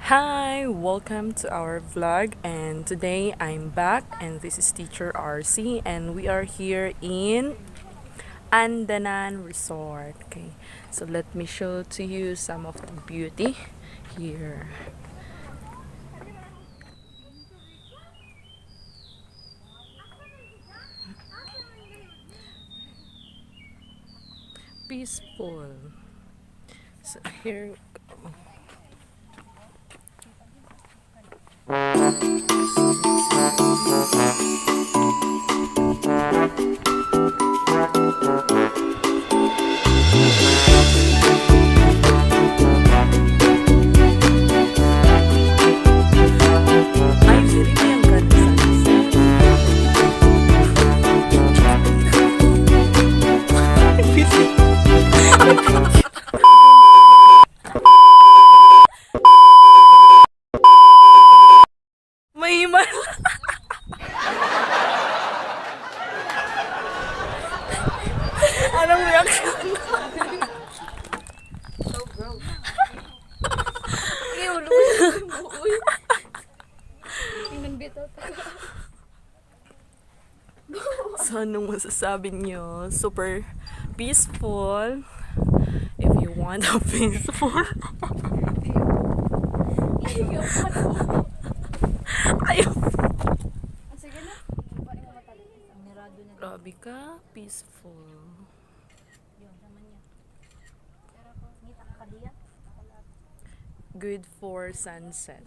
Hi, welcome to our vlog, and today I'm back and this is teacher RC and we are here in ANDANAN Resort. Okay, so let me show to you some of the beauty here. Peaceful. So here ay really ang ganda sa may anong reaction? So, anong masasabi nyo? Super peaceful. If you want a peaceful. Ayaw. Grabe ka. Peaceful. Good for sunset.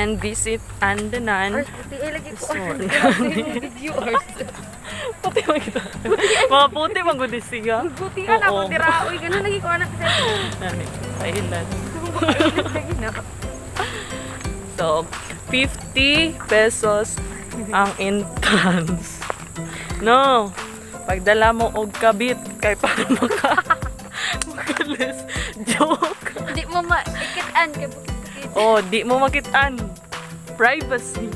and visit Andanan Resort. Puti man kita. Mga puti man gud siya. Butihan ako dira. Uy, ganun lagi ko anak sa. Nani, Thailand. So, 50 pesos ang entrance. No. Pagdala mo og kabit kay para makalis. Joke. Di mo makitaan kay bukit. Oh, di mo makitaan. Privacy.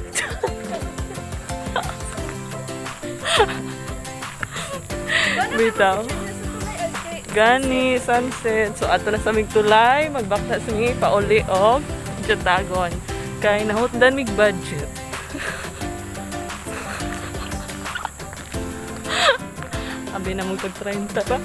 Bitaw. Gani, sunset. So, ato na sa Migtulay. Magbakta sa mga pauli og Jatagon. Kaya nahutdan mig budget. Abi na mong tag-30 ba?